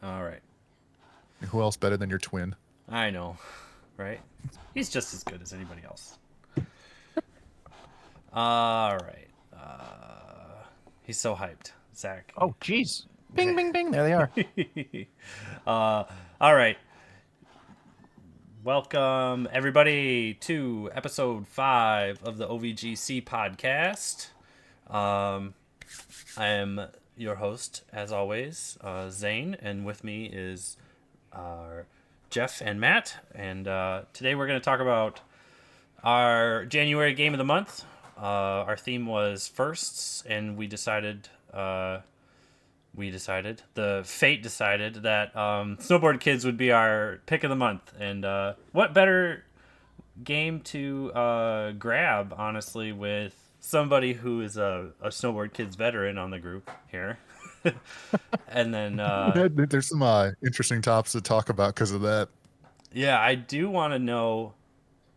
All right. Who else better than your twin? I know, right? He's just as good as anybody else. All right. He's so hyped, Zach. Oh, jeez. Bing, bing, bing. There they are. All right. Welcome, everybody, to episode 5 of the O.V.G.C podcast. I am your host, as always, Zane, and with me is Jeff and Matt. And today we're going to talk about our January game of the month. Our theme was firsts, and the fate decided that Snowboard Kids would be our pick of the month. And what better game to grab, honestly, with somebody who is a Snowboard Kids veteran on the group here. And then There's some interesting topics to talk about because of that. yeah, I do want to know.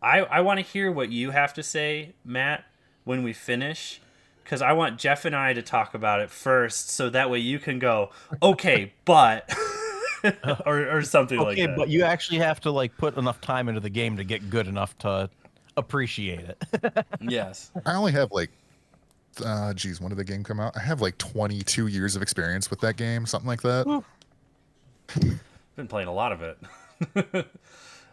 I want to hear what you have to say, Matt, when we finish, because I want Jeff and I to talk about it first, so that way you can go, okay, but or something like that. Okay, but you actually have to like put enough time into the game to get good enough to appreciate it. Yes. I only have like, when did the game come out? I have like 22 years of experience with that game, something like that. Been playing a lot of it.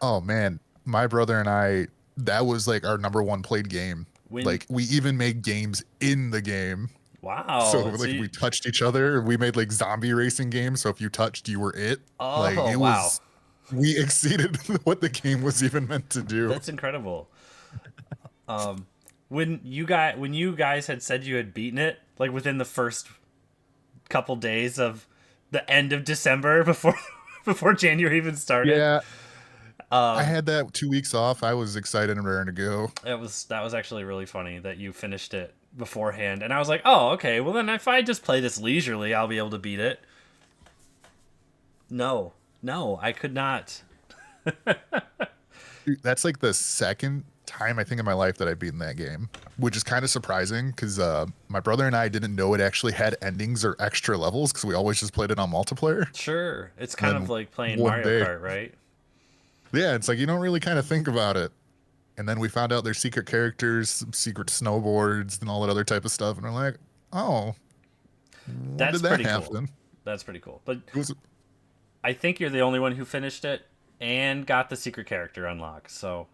Oh man, my brother and I, that was like our number one played game. Like we even made games in the game. Wow. So like we touched each other. We made like zombie racing games. So if you touched, you were it. Oh, like it wow. was. We exceeded what the game was even meant to do. That's incredible. When you guys had said you had beaten it, like within the first couple days of the end of December before January even started. Yeah. I had that 2 weeks off. I was excited and raring to go. That was actually really funny that you finished it beforehand, and I was like, oh, okay. Well, then if I just play this leisurely, I'll be able to beat it. No, I could not. That's like the second time I think in my life that I've beaten that game, which is kind of surprising because my brother and I didn't know it actually had endings or extra levels because we always just played it on multiplayer. Sure, it's kind of like playing Mario Kart, right? Yeah, it's like you don't really kind of think about it. And then we found out there's secret characters, secret snowboards, and all that other type of stuff. And we're like, oh, that's did that pretty happen? Cool. That's pretty cool. But I think you're the only one who finished it and got the secret character unlocked. So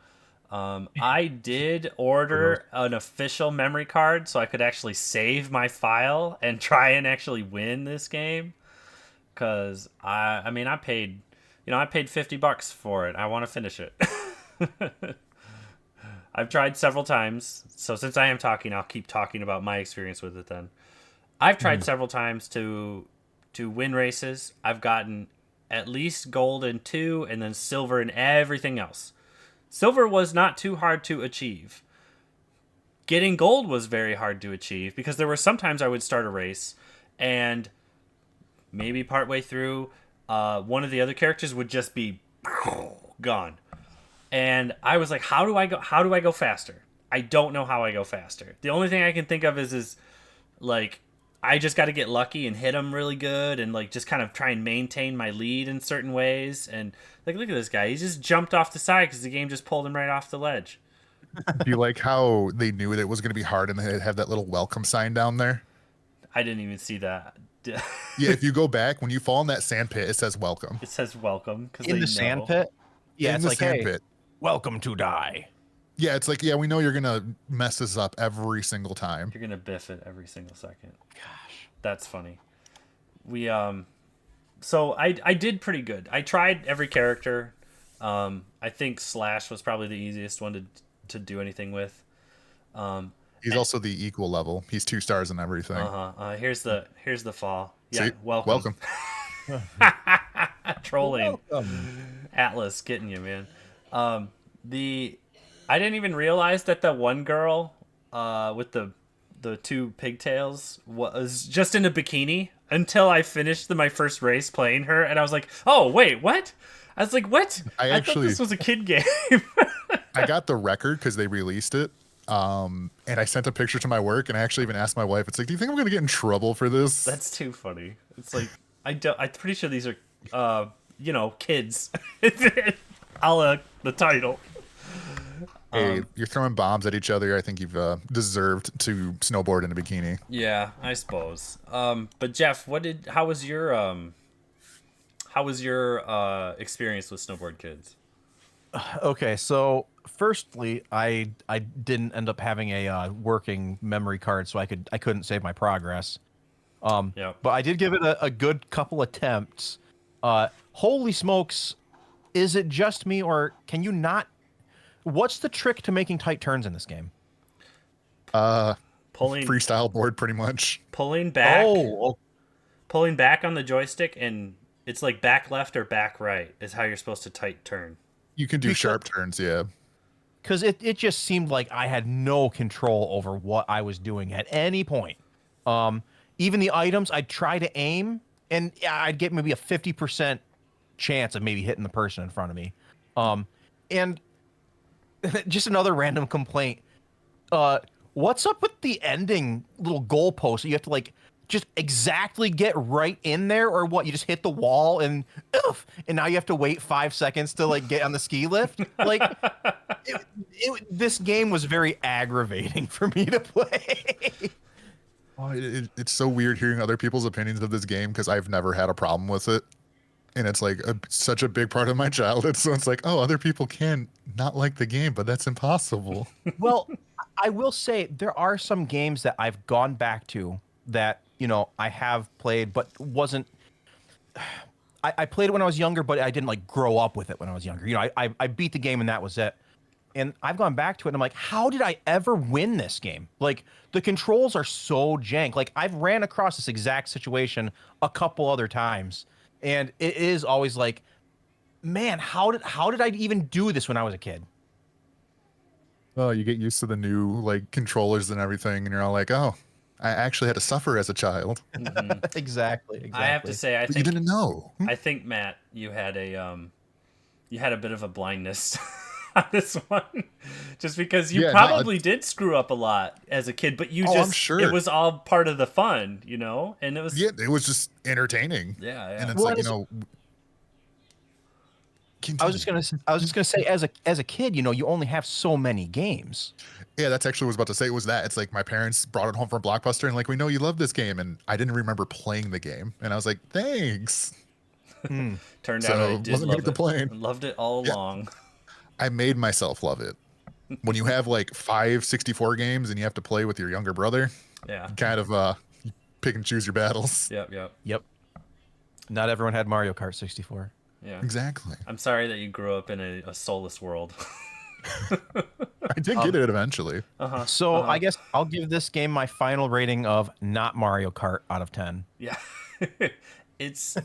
I did order an official memory card so I could actually save my file and try and actually win this game. Because I paid $50 for it. I want to finish it. I've tried several times. So since I am talking, I'll keep talking about my experience with it then. I've tried several times to win races. I've gotten at least gold in 2 and then silver in everything else. Silver was not too hard to achieve. Getting gold was very hard to achieve because there were sometimes I would start a race and maybe partway through one of the other characters would just be gone. And I was like, how do I go faster? I don't know how I go faster. The only thing I can think of is like I just got to get lucky and hit him really good and like just kind of try and maintain my lead in certain ways. And like, look at this guy. He just jumped off the side because the game just pulled him right off the ledge. Do you like how they knew that it was going to be hard and they have that little welcome sign down there? I didn't even see that. Yeah, if you go back, when you fall in that sand pit, it says welcome. It says welcome because in the sand pit. Yeah, it's like, hey, pit. Welcome to die. Yeah, it's like, yeah, we know you're gonna mess this up every single time. You're gonna biff it every single second. Gosh, that's funny. We so I did pretty good. I tried every character. I think Slash was probably the easiest one to do anything with. He's also the equal level. He's 2 stars and everything. Here's the fall. Yeah, see? welcome. Trolling. Welcome. Atlas getting you, man. I didn't even realize that the one girl with the 2 pigtails was just in a bikini until I finished my first race playing her, and I was like, oh wait, what? I was like, what? I thought this was a kid game. I got the record because they released it. And I sent a picture to my work, and I actually even asked my wife, it's like, do you think I'm going to get in trouble for this? That's too funny. It's like, I'm pretty sure these are kids. A la the title. Hey, you're throwing bombs at each other. I think you've deserved to snowboard in a bikini. Yeah, I suppose. But Jeff, how was your experience with Snowboard Kids? Okay, so firstly, I didn't end up having a working memory card, so I couldn't save my progress. Yeah. But I did give it a good couple attempts. Holy smokes, is it just me, or can you not? What's the trick to making tight turns in this game? Pulling Freestyle board, pretty much. pulling back Oh, pulling back on the joystick, and it's like back left or back right is how you're supposed to tight turn. You can do Because- sharp turns, yeah. because it just seemed like I had no control over what I was doing at any point. Even the items, I'd try to aim, and I'd get maybe a 50% chance of maybe hitting the person in front of me. And just another random complaint. What's up with the ending little goalpost? You have to like just exactly get right in there, or what? You just hit the wall and oof, and now you have to wait 5 seconds to like get on the ski lift. Like this game was very aggravating for me to play. Oh, it's so weird hearing other people's opinions of this game because I've never had a problem with it. And it's like such a big part of my childhood. So it's like, oh, other people can not like the game, but that's impossible. Well, I will say there are some games that I've gone back to that, I have played, but wasn't. I played it when I was younger, but I didn't like grow up with it when I was younger. I beat the game and that was it. And I've gone back to it and I'm like, how did I ever win this game? Like the controls are so jank. Like I've ran across this exact situation a couple other times. And it is always like, man, how did I even do this when I was a kid? Oh, you get used to the new like controllers and everything, and you're all like, oh, I actually had to suffer as a child. Exactly. I have to say, But you didn't know. I think Matt, you had a bit of a blindness on this one, just because you probably did screw up a lot as a kid, but I'm sure it was all part of the fun, and it was it was just entertaining. Yeah. And it's I was just gonna say, as a kid, you only have so many games. Yeah, that's actually what I was about to say. It was that. It's like my parents brought it home from Blockbuster and like, we know you love this game, and I didn't remember playing the game, and I was like, thanks. Turned So, out I did wasn't love gonna complain. it. Loved it all along. I made myself love it. When you have like 5 64 games and you have to play with your younger brother, Yeah. you kind of you pick and choose your battles. Yep. Not everyone had Mario Kart 64. Yeah. Exactly. I'm sorry that you grew up in a soulless world. I did get it eventually. So I guess I'll give this game my final rating of not Mario Kart out of 10. Yeah. It's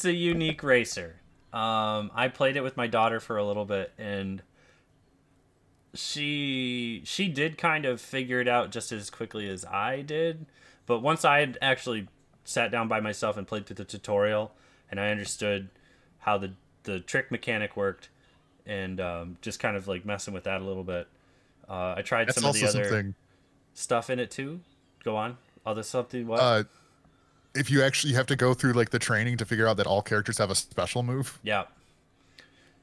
a unique racer. I played it with my daughter for a little bit, and she did kind of figure it out just as quickly as I did. But once I had actually sat down by myself and played through the tutorial, and I understood how the trick mechanic worked, and just kind of like messing with that a little bit. I tried That's some of the also other something. stuff in it too. Go on. Other something what? If you have to go through like the training to figure out that all characters have a special move. Yeah.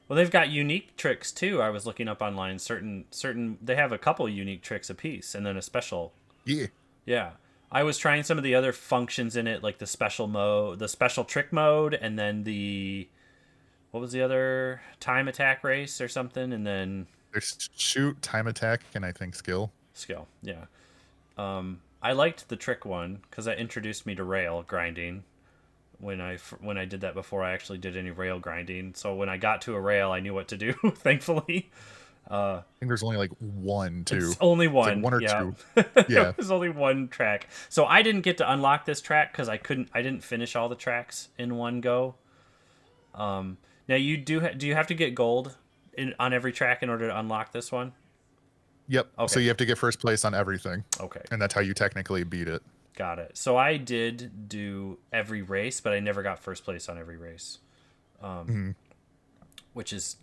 Well, they've got unique tricks too. I was looking up online. Certain they have a couple unique tricks apiece, and then a special. Yeah. Yeah. I was trying some of the other functions in it, like the special trick mode, and then what was the other, time attack race or something, and then There's shoot, time attack, and I think skill. Yeah. I liked the trick one because that introduced me to rail grinding. When I did that before I actually did any rail grinding, so when I got to a rail, I knew what to do. Thankfully. I think there's only like one, two. It's only one. It's like one or two. Yeah. There's only one track. So I didn't get to unlock this track because I didn't finish all the tracks in one go. Now you do you have to get gold on every track in order to unlock this one? Yep. Okay. So you have to get first place on everything. Okay. And that's how you technically beat it. Got it. So I did do every race, but I never got first place on every race. Which is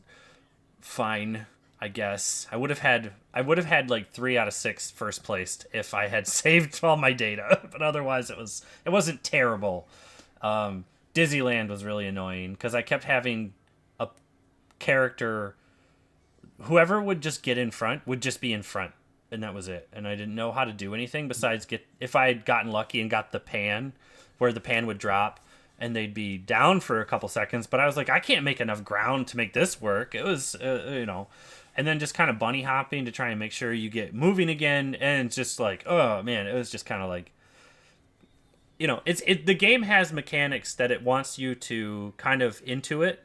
fine, I guess. I would have had like 3 out of 6 first placed if I had saved all my data, but otherwise it wasn't terrible. Dizzyland was really annoying because I kept having a character, whoever would just get in front would just be in front, and that was it. And I didn't know how to do anything besides if I had gotten lucky and got the pan, where the pan would drop and they'd be down for a couple seconds. But I was like, I can't make enough ground to make this work. It was, and then just kind of bunny hopping to try and make sure you get moving again. And it's just like, oh man, it was just kind of like, the game has mechanics that it wants you to kind of intuit.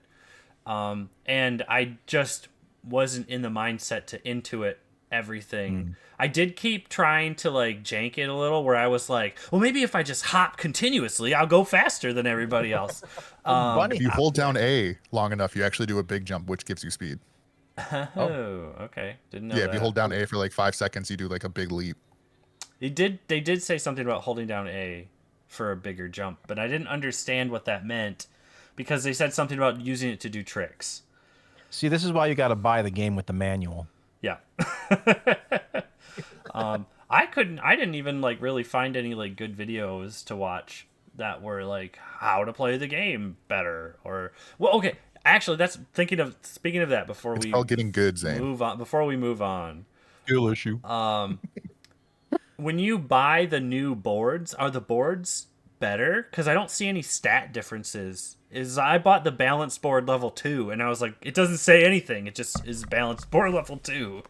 And I just wasn't in the mindset to intuit everything. I did keep trying to like jank it a little, where I was like, well, maybe if I just hop continuously, I'll go faster than everybody else. If you hold down A long enough, you actually do a big jump, which gives you speed. Oh, okay. Didn't know Yeah, that. if you hold down A for like 5 seconds, you do like a big leap. They did say something about holding down A for a bigger jump, but I didn't understand what that meant because they said something about using it to do tricks. See, this is why you got to buy the game with the manual. Yeah. I didn't even like really find any like good videos to watch that were like how to play the game better okay. Actually, speaking of that, before It's all getting good, Zane. move on. Skill issue. When you buy the new boards, are the boards better? Because I don't see any stat differences. I bought the balanced board level 2, and I was like, it doesn't say anything. It just is balanced board level 2.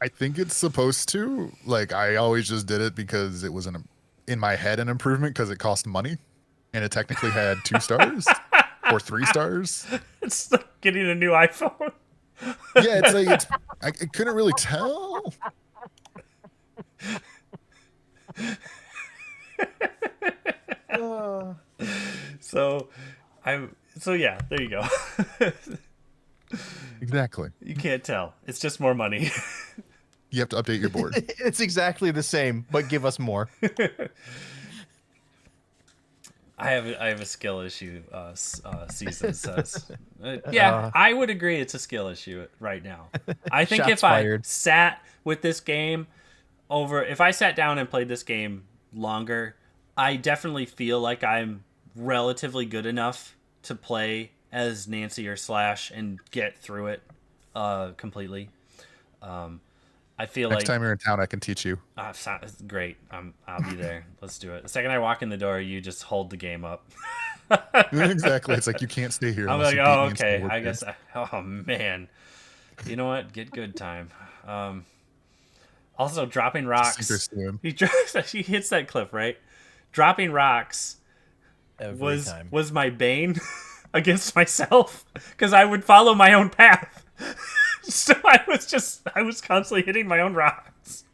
I think it's supposed to. Like, I always just did it because it was in my head an improvement because it cost money, and it technically had 2 stars or 3 stars. It's like getting a new iPhone. Yeah, it's like I couldn't really tell. So yeah, there you go. Exactly. You can't tell. It's just more money. You have to update your board. It's exactly the same, but give us more. I have a skill issue. Season says, I would agree it's a skill issue right now. I think Shots if fired. I sat with this game if I sat down and played this game longer, I definitely feel like I'm relatively good enough to play as Nancy or Slash and get through it completely. I feel Next like time you're in town, I can teach you. great. I'll be there. Let's do it. The second I walk in the door, you just hold the game up. Exactly. It's like you can't stay here. I'm unless like, you beat oh, me in okay. Snowboard I Kids. guess. Oh man. You know what? Get good time. Also, dropping rocks. He hits that cliff, right? Dropping rocks Every time. was my bane against myself because I would follow my own path. So I was constantly hitting my own rocks.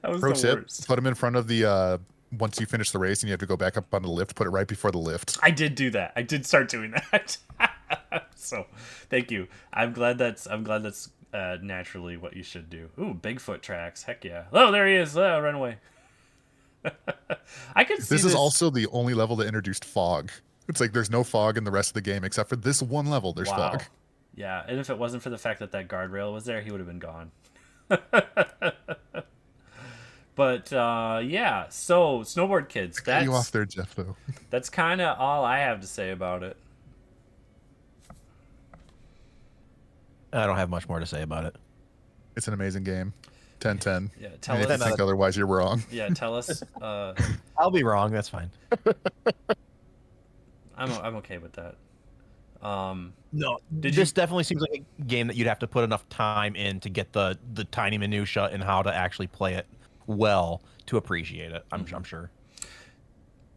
That was Pro the tip: worst. put them in front of the. Once you finish the race and you have to go back up on the lift, put it right before the lift. I did do that. I did start doing that. So, thank you. I'm glad that's naturally what you should do. Ooh, Bigfoot tracks. Heck yeah. Oh, there he is. Run away. I could see This is also the only level that introduced fog. It's like there's no fog in the rest of the game except for this one level. There's fog. Yeah, and if it wasn't for the fact that guardrail was there, he would have been gone. But yeah, so Snowboard Kids. Got you off there, Jeff. Though. That's kind of all I have to say about it. I don't have much more to say about it. It's an amazing game. 10/10. Yeah, And tell if you us. think otherwise, you're wrong. Yeah, tell us. I'll be wrong. That's fine. I'm okay with that. No, this definitely seems like a game that you'd have to put enough time in to get the tiny minutia and how to actually play it well to appreciate it. I'm sure.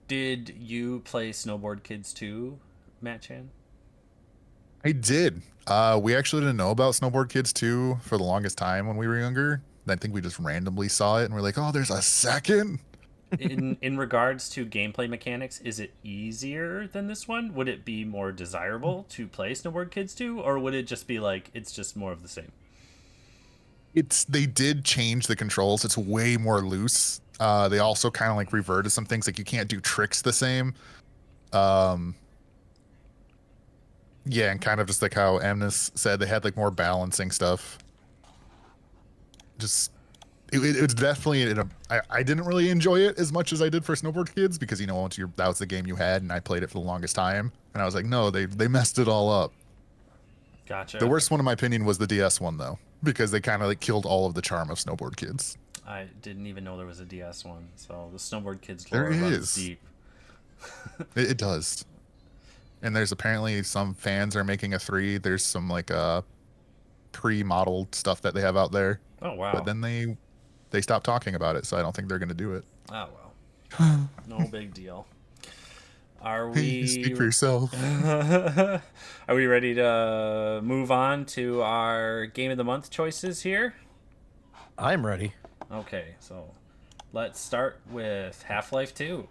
Did you play Snowboard Kids 2, Matt Chan? I did. We actually didn't know about Snowboard Kids 2 for the longest time when we were younger. I think we just randomly saw it and we're like, oh, there's a second. In regards to gameplay mechanics, is it easier than this one? Would it be more desirable to play Snowboard Kids 2, or would it just be like it's just more of the same? They did change the controls. It's way more loose. They also kind of like reverted some things, like you can't do tricks the same. Yeah, and kind of just like how Amnes said, they had like more balancing stuff. Just it's definitely I didn't really enjoy it as much as I did for Snowboard Kids because once that was the game you had and I played it for the longest time and I was like, no, they messed it all up. Gotcha. The worst one in my opinion was the DS one though, because they kind of like killed all of the charm of Snowboard Kids. I didn't even know there was a DS one, so the Snowboard Kids There lore runs is. deep. It does. And there's apparently some fans are making a 3. There's some like pre-modeled stuff that they have out there. Oh wow. But then they stopped talking about it, so I don't think they're going to do it. Oh well. No big deal. Are we Speak for yourself. Are we ready to move on to our game of the month choices here? I'm ready. Okay, so let's start with Half-Life 2.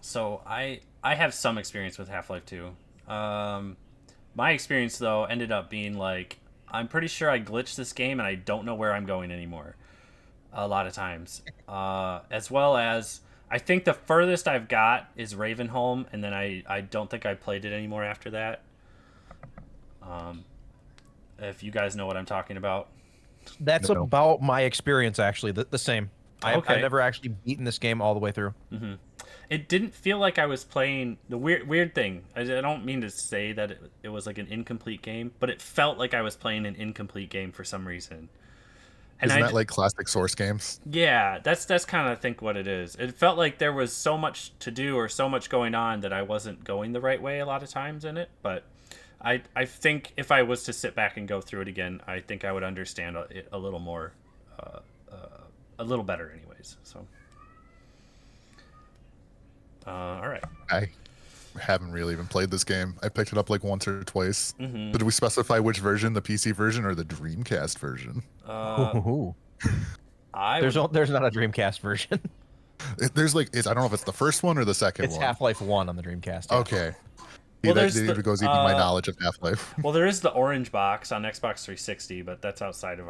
So I have some experience with Half-Life 2. My experience though ended up being like, I'm pretty sure I glitched this game and I don't know where I'm going anymore. A lot of times, as well as I think the furthest I've got is Ravenholm, and then I don't think I played it anymore after that. If you guys know what I'm talking about. That's No. about my experience, actually. The same. I've never actually beaten this game all the way through. Mm-hmm. It didn't feel like I was playing the weird thing. I don't mean to say that it was like an incomplete game, but it felt like I was playing an incomplete game for some reason. And Isn't that like classic Source games? Yeah, that's kind of I think what it is. It felt like there was so much to do or so much going on that I wasn't going the right way a lot of times in it. But I think if I was to sit back and go through it again, I think I would understand it a little more, a little better, anyways. So, all right. I haven't really even played this game. I picked it up like once or twice. Mm-hmm. Did we specify which version, the PC version or the Dreamcast version? Ooh. There's not a Dreamcast version. There's like, I don't know if it's the first one or the second It's one. Half-Life 1 on the Dreamcast. Yeah. Okay. Well, That there's goes even my knowledge of Half-Life. Well, there is the orange box on Xbox 360, but that's outside of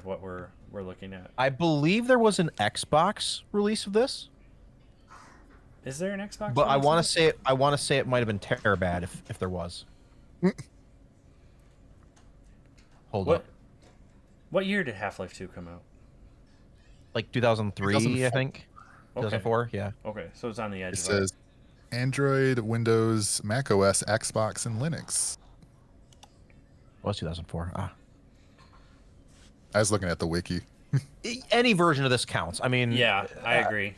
what we're looking at. I believe there was an Xbox release of this, Is there an Xbox? but I release want of to it? say it might have been Terabad if there was. Hold up. What year did Half-Life 2 come out? Like 2003, 2004. I think. 2004, yeah. Okay, so it's on the edge It of says Android, Windows, Mac OS, Xbox, and Linux. It was 2004. I was looking at the wiki. Any version of this counts. I mean, Yeah, I agree.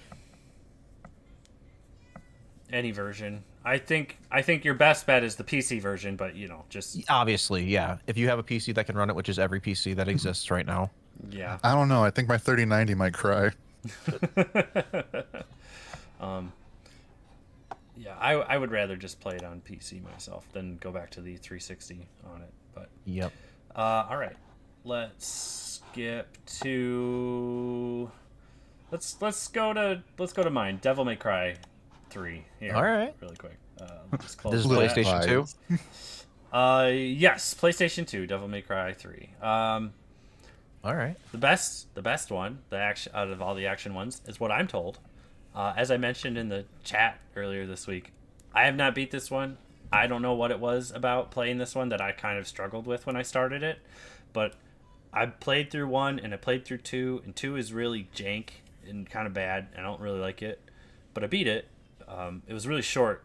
Any version. I think your best bet is the PC version, but just obviously, yeah. If you have a PC that can run it, which is every PC that exists right now. yeah. I don't know. I think my 3090 might cry. Yeah, I would rather just play it on PC myself than go back to the 360 on it. But Yep. all right, let's skip to let's go to mine. Devil May Cry 3 here. All right. really quick. Just close This is that. PlayStation 2. Yes, PlayStation 2, Devil May Cry 3. All right. The best one, the action out of all the action ones, is what I'm told. As I mentioned in the chat earlier this week, I have not beat this one. I don't know what it was about playing this one that I kind of struggled with when I started it, but I played through 1 and I played through 2, and 2 is really jank and kind of bad. I don't really like it, but I beat it. It was really short.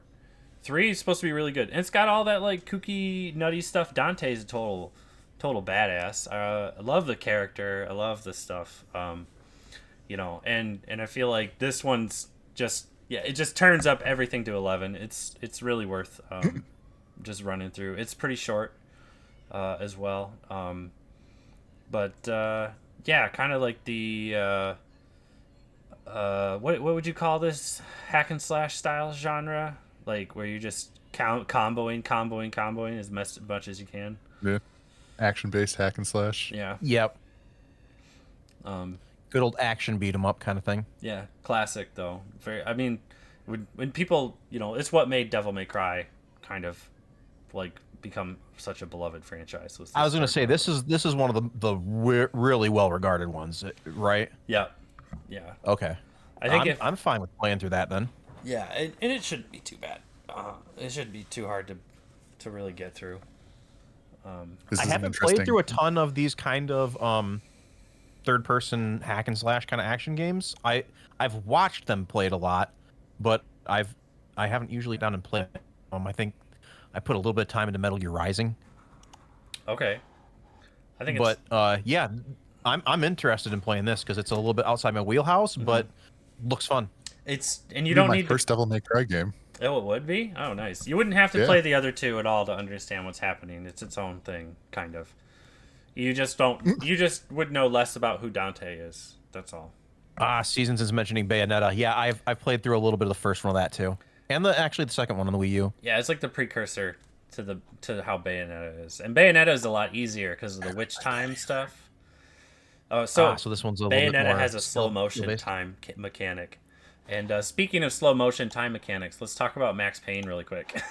3 is supposed to be really good, and it's got all that like kooky, nutty stuff. Dante's a total badass. I love the character. I love the stuff. And I feel like this one's just it just turns up everything to 11. It's really worth just running through. It's pretty short as well. But kind of like the what would you call this hack and slash style genre? Like where you just comboing as much as you can. Yeah. Action-based hack and slash. Yeah. Yep. Good old action beat 'em up kind of thing. Yeah, classic though. When people, it's what made Devil May Cry kind of like become such a beloved franchise. I was going to say this is one of the really well regarded ones, right? Yeah. Okay. I think I'm fine with playing through that then. Yeah, and it shouldn't be too bad. It shouldn't be too hard to really get through. This I is haven't interesting. played through a ton of these kind of third-person hack and slash kind of action games. I've watched them played a lot, but I haven't usually done and played. I think I put a little bit of time into Metal Gear Rising. Okay. I think But yeah, I'm interested in playing this because it's a little bit outside my wheelhouse, but looks fun. and you It'll don't be my need first Devil May Cry game. Oh, it would be? Oh, nice. You wouldn't have to Yeah. play the other two at all to understand what's happening. It's its own thing, kind of. You just don't. You just would know less about who Dante is. That's all. Seasons is mentioning Bayonetta. Yeah, I've played through a little bit of the first one of that too, and actually the second one on the Wii U. Yeah, it's like the precursor to how Bayonetta is, and Bayonetta is a lot easier because of the witch time stuff. Oh, so So this one's a little bit Bayonetta more has a slow motion skill-based. time mechanic. And speaking of slow motion time mechanics, let's talk about Max Payne really quick.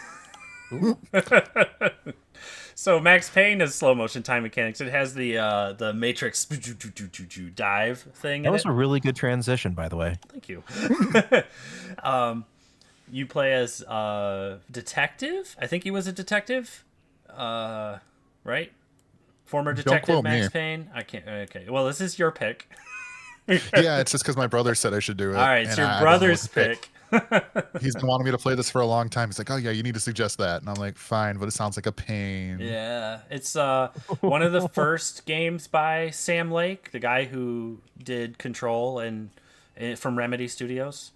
So Max Payne has slow motion time mechanics. It has the Matrix dive thing. That in was it. a really good transition, by the way. Thank you. You play as detective. I think he was a detective, right? Former detective quote Max me. Payne. I can't. Okay. Well, this is your pick. Yeah, it's just because my brother said I should do it. All right, and it's your I don't know what brother's to pick. pick. He's been wanting me to play this for a long time. He's like, "Oh yeah, you need to suggest that," and I'm like, "Fine," but it sounds like a pain. Yeah, it's one of the first games by Sam Lake, the guy who did Control and from Remedy Studios.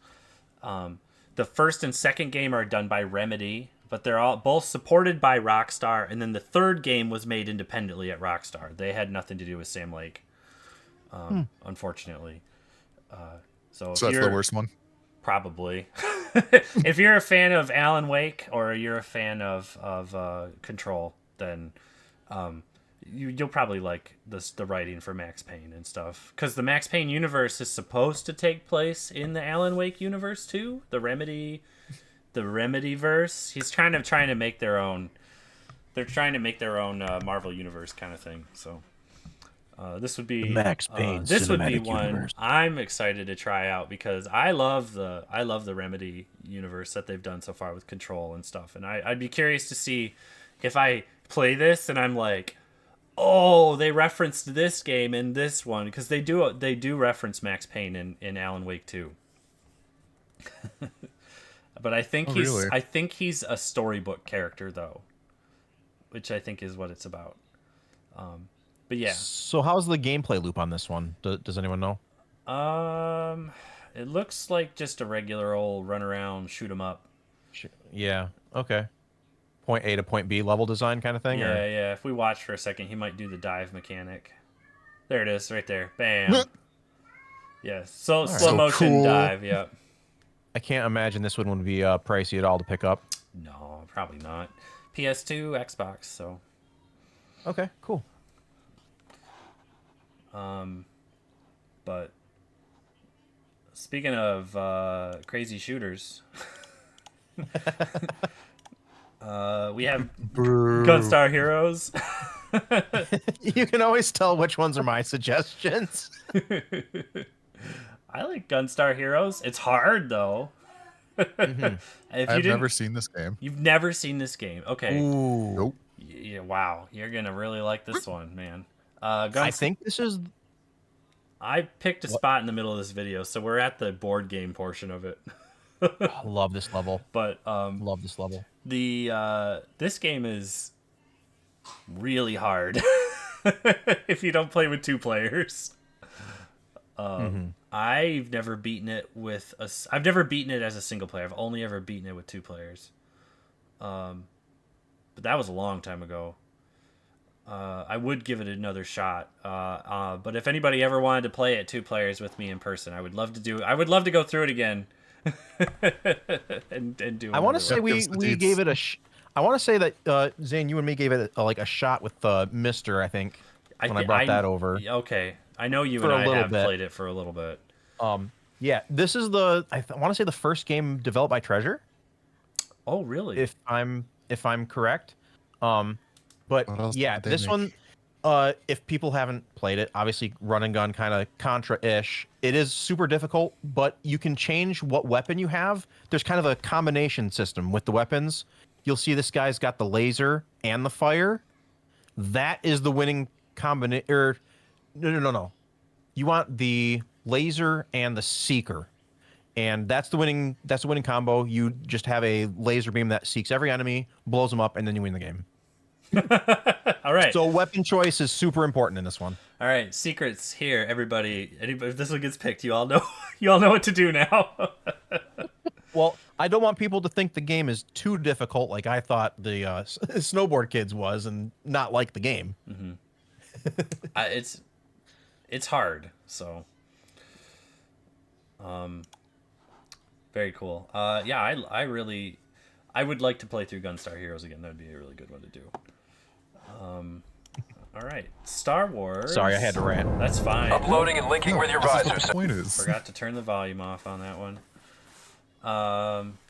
The first and second game are done by Remedy, but they're all both supported by Rockstar. And then the third game was made independently at Rockstar. They had nothing to do with Sam Lake, unfortunately. So So that's the worst one. Probably. If you're a fan of Alan Wake or you're a fan of Control, then you'll probably like the writing for Max Payne and stuff. Because the Max Payne universe is supposed to take place in the Alan Wake universe too. The Remedy verse. He's trying to make their own. They're trying to make their own Marvel universe kind of thing. So. This would be Max Payne this would be cinematic one universe. I'm excited to try out because I love the Remedy universe that they've done so far with Control and stuff, and I'd be curious to see if I play this and I'm like, oh, they referenced this game in this one because they do reference Max Payne in Alan Wake 2. But I think he's a storybook character though, which I think is what it's about. But yeah. So how's the gameplay loop on this one? Does anyone know? It looks like just a regular old run around, shoot 'em up. Yeah. Okay. Point A to point B level design kind of thing. Yeah, or? yeah. If we watch for a second, he might do the dive mechanic. There it is, right there. Bam. Yeah. Slow So motion cool. dive. Yep. I can't imagine this one would be pricey at all to pick up. No, probably not. PS2, Xbox. So. Okay. Cool. But speaking of crazy shooters, we have Gunstar Heroes. You can always tell which ones are my suggestions. I like Gunstar Heroes. It's hard though. I've never seen this game. You've never seen this game. Okay. Ooh. Nope. Yeah, wow. You're gonna really like this one, man. I think this is. I picked a spot in the middle of this video, so we're at the board game portion of it. I love this level. But Love this level. this game is really hard if you don't play with two players. I've never beaten it with I've never beaten it as a single player. I've only ever beaten it with two players. But that was a long time ago. I would give it another shot. But if anybody ever wanted to play it two players with me in person, I would love to go through it again. and do. I want to say That we gives the deeds. gave it a. I want to say that Zane, you and me gave it a shot with Mister. I think when I brought that over. Okay, I know you For and a I little have bit. played it for a little bit. Yeah, this is I want to say the first game developed by Treasure, Oh, really? if I'm correct. But What else yeah, did they this make? one. If people haven't played it, obviously run and gun kind of Contra-ish. It is super difficult, but you can change what weapon you have. There's kind of a combination system with the weapons. You'll see this guy's got the laser and the fire. that is the winning combination. Or no. You want the laser and the seeker, and that's the winning. That's the winning combo. You just have a laser beam that seeks every enemy, blows them up, and then you win the game. All right. So weapon choice is super important in this one. All right. Secrets here, everybody. If this one gets picked, you all know. You all know what to do now. Well, I don't want people to think the game is too difficult, like I thought the Snowboard Kids was, and not like the game. Mm-hmm. It's hard. So, very cool. Yeah, I would like to play through Gunstar Heroes again. That'd be a really good one to do. All right, Star Wars. Sorry, I had to rant. That's fine. Uploading and linking with your That's what visors. the point is. Forgot to turn the volume off on that one.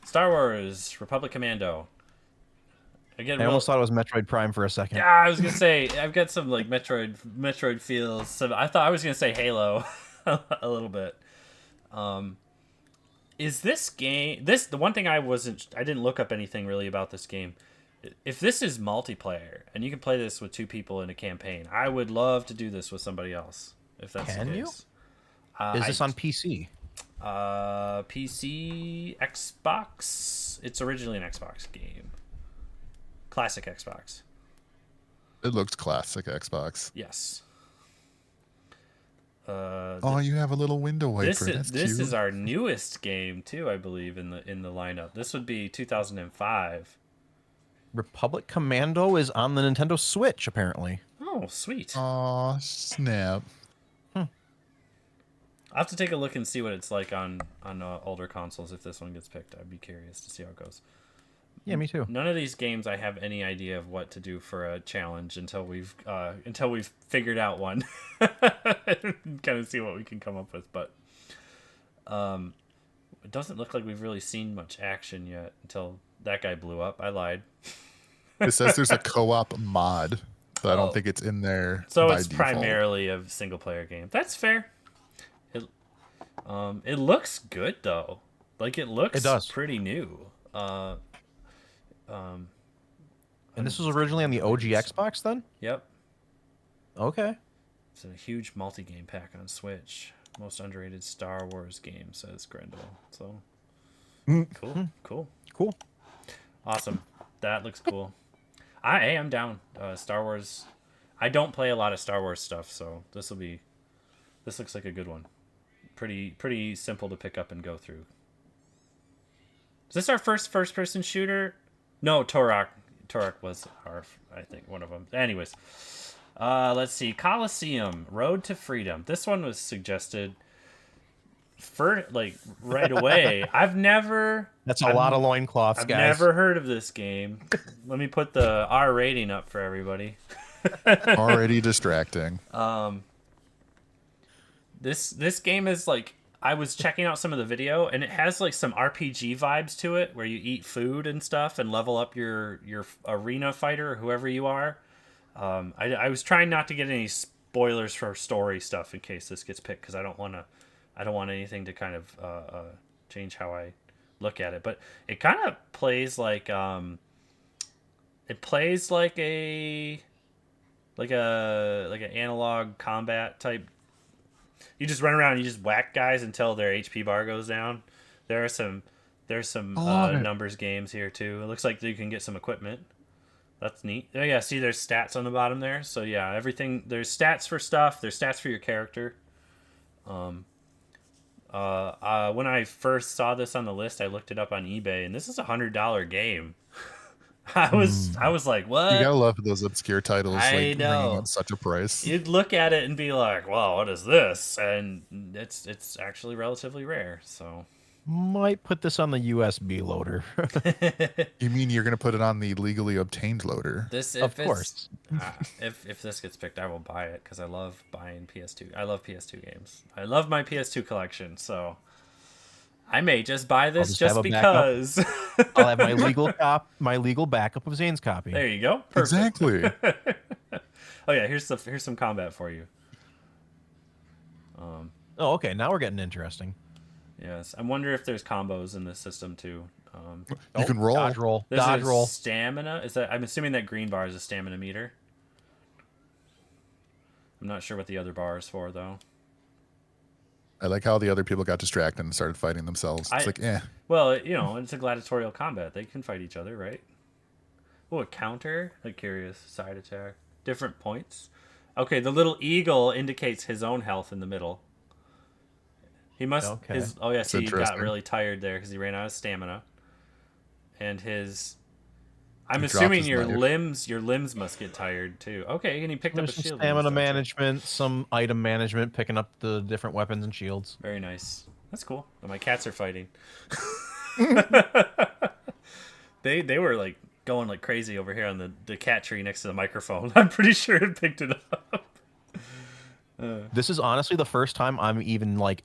Star Wars Republic Commando. Again, I almost thought it was Metroid Prime for a second. yeah, I was gonna say I've got some like Metroid feels. So I thought I was gonna say Halo a little bit. Is this game the one thing I didn't look up anything really about this game. If this is multiplayer and you can play this with 2 people in a campaign, I would love to do this with somebody else. If that's Can the you? case. Is this on PC? PC, Xbox. It's originally an Xbox game. Classic Xbox. It looks classic Xbox. Yes. Oh, you have a little window wiper. That's This cute. is our newest game too, I believe, in the lineup. This would be 2005. Republic Commando is on the Nintendo Switch, apparently. Oh, sweet. Aw, snap. I'll have to take a look and see what it's like on older consoles if this one gets picked. I'd be curious to see how it goes. Yeah, me too. None of these games I have any idea of what to do for a challenge until we've figured out one. Kind of see what we can come up with, but it doesn't look like we've really seen much action yet until that guy blew up. I lied. It says there's a co-op mod, but I Oh. don't think it's in there. So by it's default. primarily a single player game. That's fair. It looks good though. Like it looks It does. pretty new. And this was originally on the OG Xbox then? Yep. Okay. It's a huge multi-game pack on Switch. Most underrated Star Wars game, says Grendel. So cool. Awesome. That looks cool. I'm down. Star Wars. I don't play a lot of Star Wars stuff, so this looks like a good one. Pretty simple to pick up and go through. Is this our first person shooter? No, Turok was I think one of them. Anyways, let's see. Colosseum, Road to Freedom. This one was suggested for right away. That's a lot of loincloths, I've guys. never heard of this game. Let me put the R rating up for everybody. Already distracting. This game is like, I was checking out some of the video and it has like some RPG vibes to it where you eat food and stuff and level up your arena fighter or whoever you are. I was trying not to get any spoilers for story stuff in case this gets picked because I don't want anything to kind of change how I look at it. But it kind of plays like an analog combat type. You just run around and you just whack guys until their HP bar goes down. There's some numbers games here too. It looks like you can get some equipment. That's neat. Oh yeah, see there's stats on the bottom there. So yeah, everything, there's stats for stuff, there's stats for your character. When I first saw this on the list, I looked it up on eBay and this is $100 game. I was like, what? You gotta love those obscure titles. I know. Ringing at such a price. You'd look at it and be like, well, what is this? And it's actually relatively rare. So Might put this on the USB loader. You mean you're gonna put it on the legally obtained loader? Of course. If this gets picked, I will buy it because I love buying PS2. I love PS2 games. I love my PS2 collection. So I may just buy this just have a because. I'll have my legal backup of Zane's copy. There you go. Perfect. Exactly. Oh yeah, here's some combat for you. Oh, okay. Now we're getting interesting. Yes, I wonder if there's combos in this system too. You can roll. Dodge roll. There's Dodge a roll. stamina. Is that? I'm assuming that green bar is a stamina meter. I'm not sure what the other bar is for though. I like how the other people got distracted and started fighting themselves. It's like, Well, it's a gladiatorial combat. They can fight each other, right? Oh, a counter, a curious side attack, different points. Okay, the little eagle indicates his own health in the middle. He must. Okay. Oh yes, he got interesting. really tired there because he ran out of stamina. And his. I'm He dropped assuming his your knife. limbs must get tired too. Okay, and he picked up a There's some shield. stamina instead, too. management, some item management, picking up the different weapons and shields. Very nice. That's cool. And my cats are fighting. They were like going like crazy over here on the cat tree next to the microphone. I'm pretty sure it picked it up. This is honestly the first time I'm even like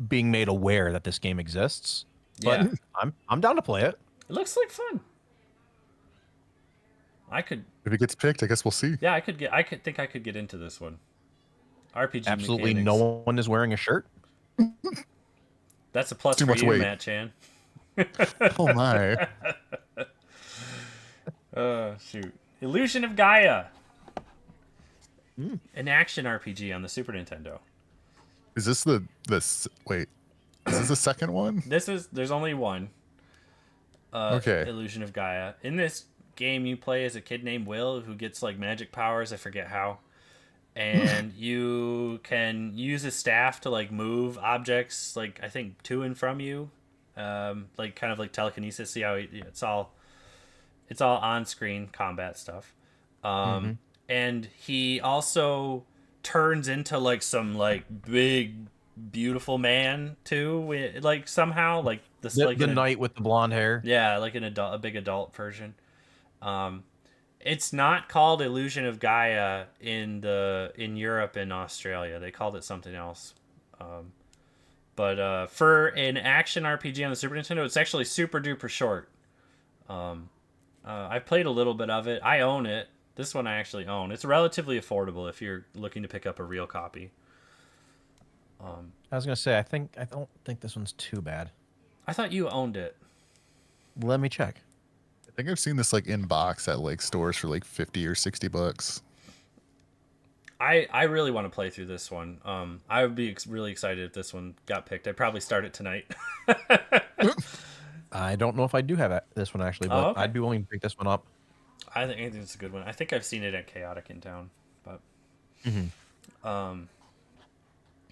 being made aware that this game exists. But Yeah. I'm down to play it. It looks like fun. I could. If he gets picked, I guess we'll see. Yeah, I could think I could get into this one. RPG Absolutely mechanics. no one is wearing a shirt. That's a plus Too for much you, weight. Matt Chan. Oh my. Shoot. Illusion of Gaia. An action RPG on the Super Nintendo. Is this wait? Is this the second one? There's only one. Okay. Illusion of Gaia. In this game, you play as a kid named Will who gets like magic powers. I forget how. And you can use a staff to like move objects, like I think to and from you, like kind of like telekinesis. See how it's all on screen combat stuff. And he also turns into like some like big beautiful man too, like somehow like this The, like the an- knight with the blonde hair. yeah, like a big adult version. It's not called Illusion of Gaia in Europe and Australia. They called it something else. But for an action RPG on the Super Nintendo, it's actually super duper short. I played a little bit of it. I own it. This one I actually own. It's relatively affordable if you're looking to pick up a real copy. I was gonna say I don't think this one's too bad. I thought you owned it. Let me check. I think I've seen this like in box at like stores for like $50 or $60. I really want to play through this one. I would be really excited if this one got picked. I'd probably start it tonight. I don't know if I do have this one actually, but okay. I'd be willing to pick this one up. I think it's a good one. I think I've seen it at Chaotic in town, but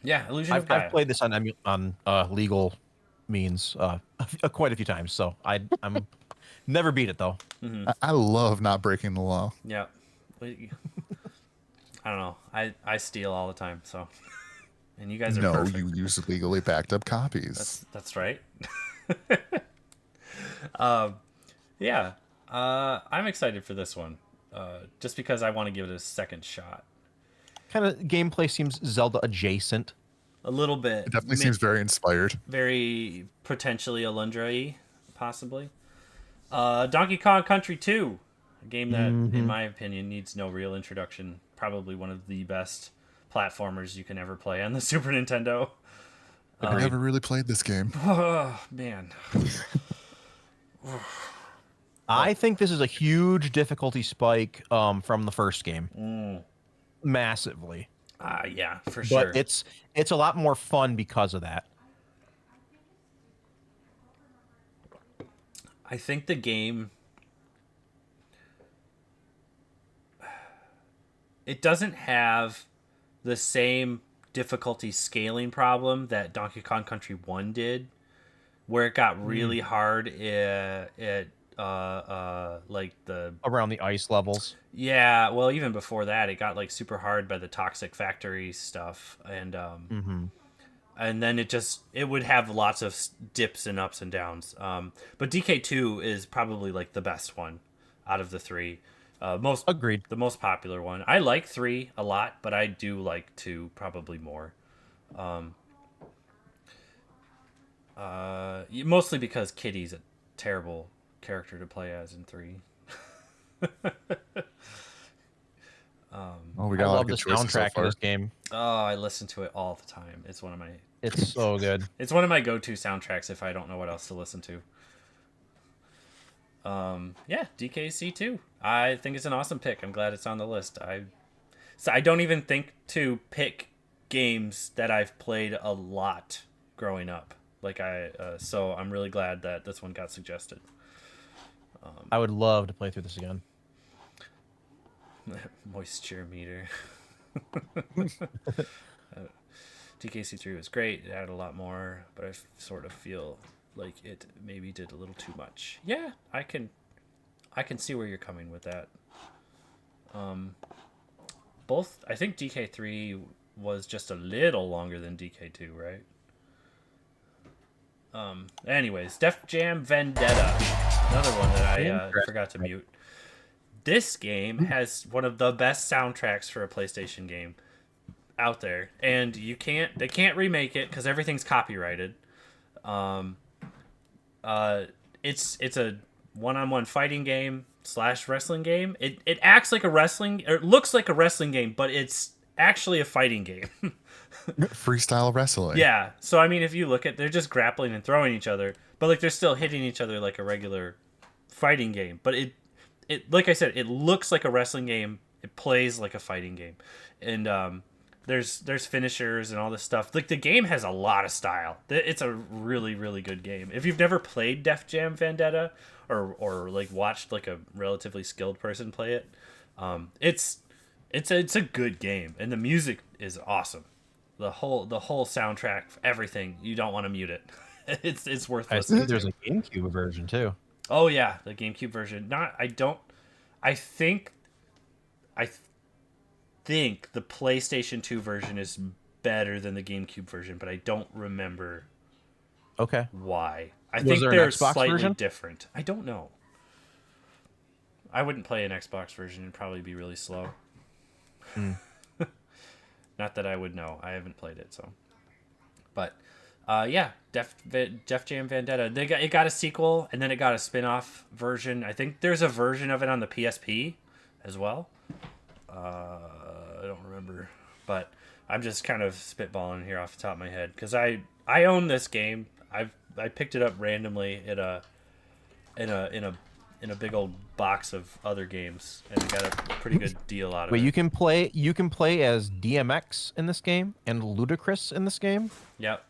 yeah, Illusion of Gaia. I've played this on legal means quite a few times, so I'm never beat it though. I love not breaking the law. Yeah, I don't know. I steal all the time, so and you guys are No, perfect. you use legally backed up copies. That's right. Yeah, I'm excited for this one, just because I want to give it a second shot. Kind of gameplay seems Zelda adjacent. A little bit. It definitely seems very inspired. Very potentially Alundra-y, possibly. Donkey Kong Country 2, a game that, in my opinion, needs no real introduction. Probably one of the best platformers you can ever play on the Super Nintendo. I've never really played this game. Oh, man. I think this is a huge difficulty spike from the first game. Massively. Yeah, for sure. But it's a lot more fun because of that. I think the game... It doesn't have the same difficulty scaling problem that Donkey Kong Country 1 did, where it got really hard at like the... Around the ice levels. Yeah, well, even before that, it got like super hard by the Toxic Factory stuff, and and then it would have lots of dips and ups and downs. But DK2 is probably like the best one out of the three. Agreed. The most popular one. I like 3 a lot, but I do like 2 probably more. Mostly because Kitty's a terrible character to play as in 3. Oh, we I got a lot love of the good choices so soundtrack in far. this game. Oh, I listen to it all the time. It's one of my It's so good. It's one of my go-to soundtracks if I don't know what else to listen to. Yeah, DKC 2. I think it's an awesome pick. I'm glad it's on the list. So I don't even think to pick games that I've played a lot growing up. So I'm really glad that this one got suggested. I would love to play through this again. Moisture meter. DKC3 was great. It added a lot more, but I sort of feel like it maybe did a little too much. Yeah, I can see where you're coming with that. Both, I think DK3 was just a little longer than DK2, right? Anyways, Def Jam Vendetta, another one that I forgot to mute. This game has one of the best soundtracks for a PlayStation game out there, and they can't remake it because everything's copyrighted. It's a one-on-one fighting game / wrestling game. It acts like a wrestling, or it looks like a wrestling game, but it's actually a fighting game. Freestyle wrestling. Yeah. So I mean, if you look at, they're just grappling and throwing each other, but like they're still hitting each other like a regular fighting game. But it like I said, it looks like a wrestling game. It plays like a fighting game, and there's finishers and all this stuff. Like the game has a lot of style. It's a really, really good game. If you've never played Def Jam Vendetta or like watched like a relatively skilled person play it, it's a good game, and the music is awesome. The whole soundtrack, everything. You don't want to mute it. It's worth listening. I think there's a GameCube version too. Oh yeah, the GameCube version. I think the PlayStation 2 version is better than the GameCube version, but I don't remember why. I think they're slightly different. I don't know. I wouldn't play an Xbox version. It'd probably be really slow. Not that I would know. I haven't played it, so. But, yeah, Def Jam Vendetta. It got a sequel, and then it got a spin-off version. I think there's a version of it on the PSP as well. I don't remember, but I'm just kind of spitballing here off the top of my head because I own this game. I picked it up randomly in a big old box of other games, and I got a pretty good deal out of it. Wait, you can play as DMX in this game and Ludacris in this game? Yep.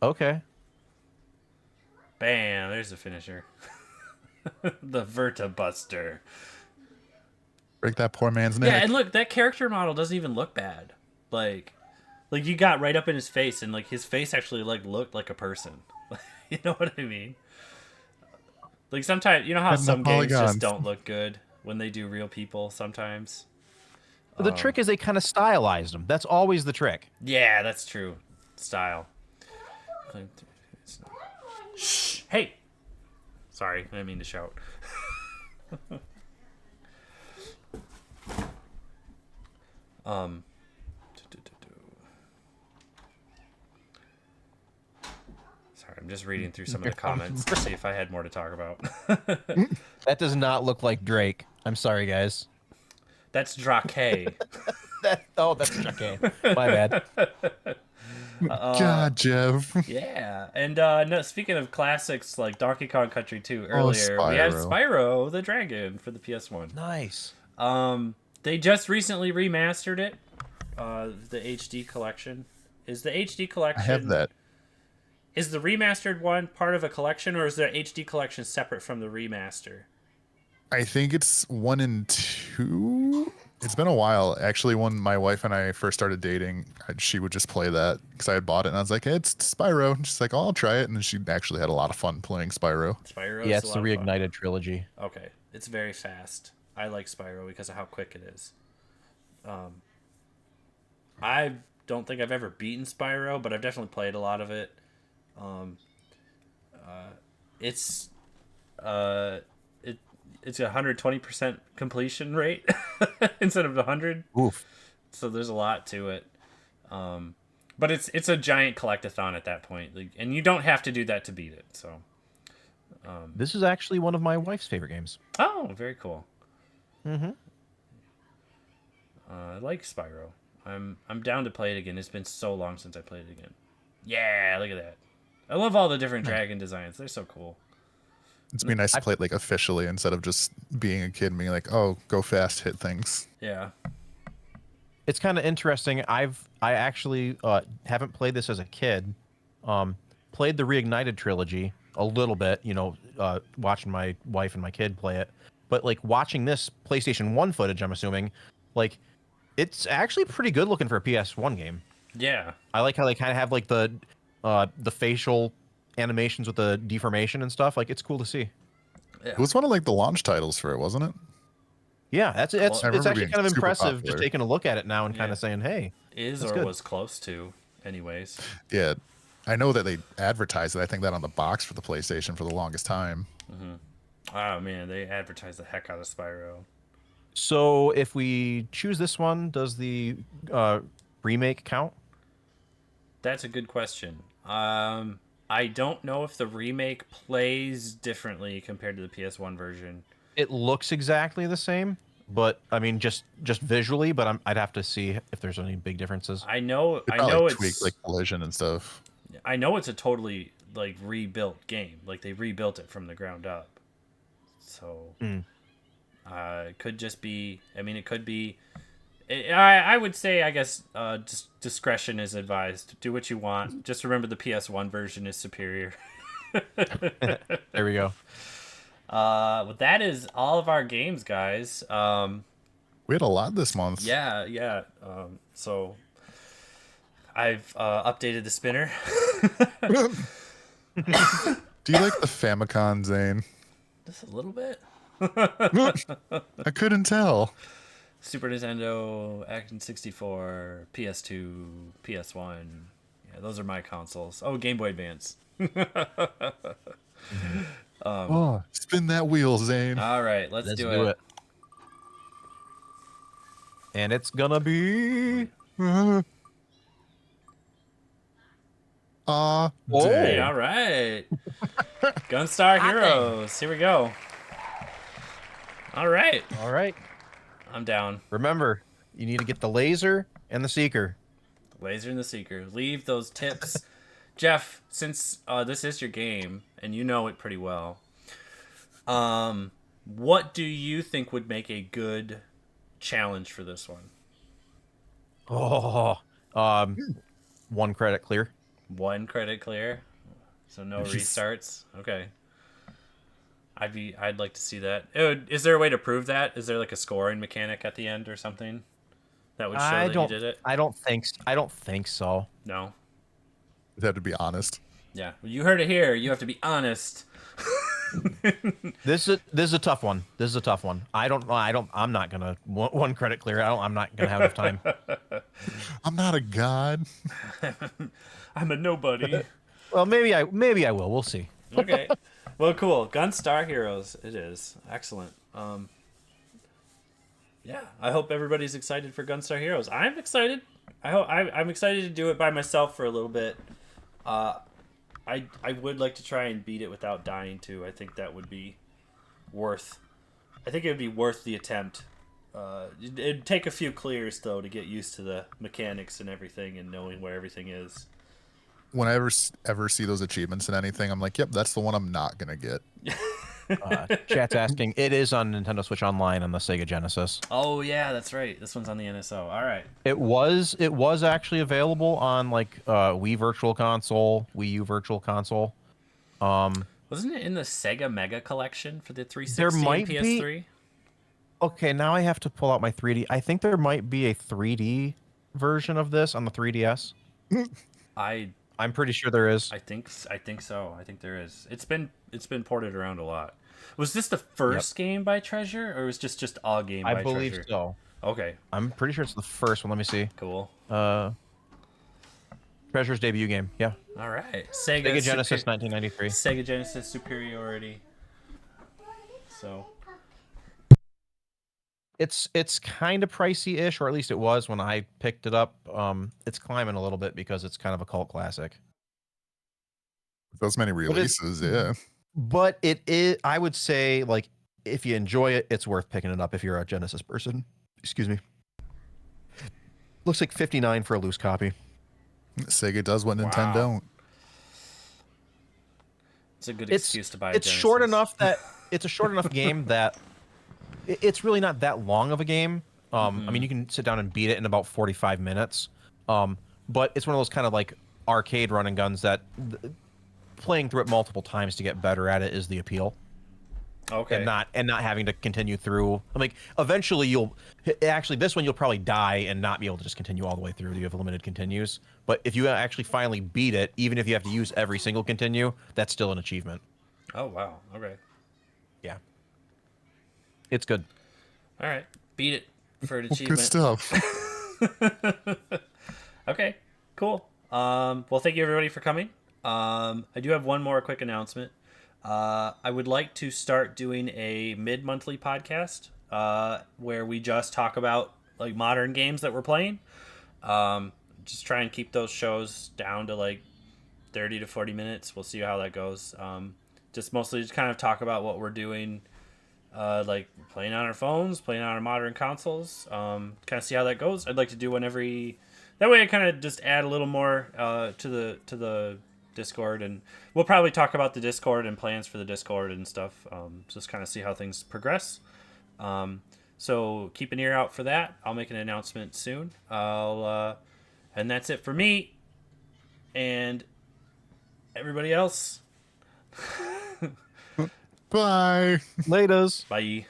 Okay. Bam! There's the finisher. The Vertabuster. Break that poor man's neck. Yeah, and look, that character model doesn't even look bad. Like you got right up in his face, and like his face actually like looked like a person. You know what I mean? Like sometimes, you know how some games just don't look good when they do real people sometimes? The trick is they kind of stylized them. That's always the trick. Yeah, that's true. Style. Shh! Hey! Sorry, I didn't mean to shout. Sorry, I'm just reading through some of the comments to see if I had more to talk about. That does not look like Drake. I'm sorry, guys. That's Drake. That's Drake. My bad. God, Jeff. Yeah, and no. Speaking of classics like Donkey Kong Country 2 earlier, we had Spyro the Dragon for the PS1. Nice. They just recently remastered it. The HD collection. Is the HD collection? I have that. Is the remastered one part of a collection, or is the HD collection separate from the remaster? I think it's 1 and 2. It's been a while. Actually, when my wife and I first started dating, she would just play that because I had bought it, and I was like, hey, it's Spyro. And she's like, oh, I'll try it. And then she actually had a lot of fun playing Spyro. Yeah, it's the Reignited trilogy. Okay. It's very fast. I like Spyro because of how quick it is. I don't think I've ever beaten Spyro, but I've definitely played a lot of it. It's a 120% completion rate instead of 100. Oof. So there's a lot to it. But it's a giant collectathon at that point, and you don't have to do that to beat it. So this is actually one of my wife's favorite games. Oh, very cool. Mm-hmm. I like Spyro. I'm down to play it again. It's been so long since I played it again. Yeah, look at that. I love all the different dragon designs. They're so cool. It's been nice to play it like officially instead of just being a kid and being like, oh, go fast, hit things. Yeah. it's kind of interesting. I actually haven't played this as a kid. Played the Reignited trilogy a little bit, watching my wife and my kid play it. But like watching this PlayStation 1 footage, I'm assuming, like it's actually pretty good looking for a PS1 game. Yeah. I like how they kind of have like the facial animations with the deformation and stuff. Like it's cool to see. It was one of like the launch titles for it, wasn't it? Yeah, it's actually being kind of super impressive popular. just taking a look at it now and kind Yeah. of saying, hey, Is that's or good. was close to, anyways. Yeah. I know that they advertised it. I think that on the box for the PlayStation for the longest time. Oh man, they advertised the heck out of Spyro. So if we choose this one, does the remake count? That's a good question. I don't know if the remake plays differently compared to the PS1 version. It looks exactly the same, but I mean just visually. But I'd have to see if there's any big differences. I know They probably it's tweaked like collision and stuff. I know it's a totally like rebuilt game. Like they rebuilt it from the ground up. So it could just be. I mean, it could be. I would say, I guess, discretion is advised. Do what you want. Just remember the PS1 version is superior. There we go. But that is all of our games, guys. We had a lot this month. Yeah. So I've updated the spinner. Do you like the Famicom, Zane? Just a little bit. I couldn't tell. Super Nintendo, Action 64, PS2, PS1. Yeah, those are my consoles. Oh, Game Boy Advance. Oh, spin that wheel, Zane. All right, let's do it. And it's gonna be Ah, Hey, all right. Gunstar Heroes. Here we go. All right. all right. I'm down. Remember, you need to get the laser and the seeker. Laser and the Seeker. Leave those tips. Jeff, since this is your game and you know it pretty well, what do you think would make a good challenge for this one? Oh, 1 credit clear. 1 credit clear, so no restarts. Okay. I'd like to see that. Is there a way to prove that? Is there like a scoring mechanic at the end or something that would show that you did it? I don't think so. No. you have to be honest. Yeah. Well, you heard it here. You have to be honest. This is a tough one. I'm not gonna 1 credit clear. I'm not gonna have enough time. I'm not a god. I'm a nobody. Well, maybe I will. We'll see. Okay. Well, cool. Gunstar Heroes. It is excellent. Yeah. I hope everybody's excited for Gunstar Heroes. I'm excited. I'm excited to do it by myself for a little bit. I would like to try and beat it without dying too. I think that would be worth. I think it would be worth the attempt. It'd take a few clears though to get used to the mechanics and everything and knowing where everything is. When I ever see those achievements in anything, I'm like, yep, that's the one I'm not gonna get. Chat's asking. It is on Nintendo Switch Online on the Sega Genesis. Oh yeah, that's right. This one's on the NSO. All right. It was actually available on like Wii Virtual Console, Wii U Virtual Console. Wasn't it in the Sega Mega Collection for the 360 There might and PS3? be. Okay, now I have to pull out my 3D. I think there might be a 3D version of this on the 3DS. I'm pretty sure there is. I think so. I think there is. It's been ported around a lot. Was this the first game by Treasure, or was just a game by I believe Treasure? so. Okay, I'm pretty sure it's the first one. Let me see. cool. Treasure's debut game. Yeah. All right, Sega Genesis 1993. Sega Genesis superiority. So It's kind of pricey-ish, or at least it was when I picked it up. It's climbing a little bit because it's kind of a cult classic. Those many releases, yeah. But it is, I would say, like, if you enjoy it, it's worth picking it up if you're a Genesis person. Excuse me. Looks like $59 for a loose copy. Sega does what Nintendo Wow. don't. it's a good excuse to buy. It's short enough that it's a short enough game that it's really not that long of a game. I mean, you can sit down and beat it in about 45 minutes. But it's one of those kind of like arcade run and guns that playing through it multiple times to get better at it is the appeal. Okay. And not having to continue through. I'm like, eventually this one you'll probably die and not be able to just continue all the way through. You have limited continues. But if you actually finally beat it, even if you have to use every single continue, that's still an achievement. Oh wow. Okay. Yeah. It's good. All right. Beat it for an Well, achievement. good stuff. Okay. Cool. Well, thank you everybody for coming. I do have one more quick announcement. I would like to start doing a mid-monthly podcast where we just talk about like modern games that we're playing. Just try and keep those shows down to like 30 to 40 minutes. We'll see how that goes. Just mostly just kind of talk about what we're doing, like playing on our phones, playing on our modern consoles. Kind of see how that goes. I'd like to do one every. That way, I kind of just add a little more to the Discord, and we'll probably talk about the Discord and plans for the Discord and stuff. Just kind of see how things progress. So keep an ear out for that. I'll make an announcement soon. And that's it for me. And everybody else. Bye. Laters. Bye.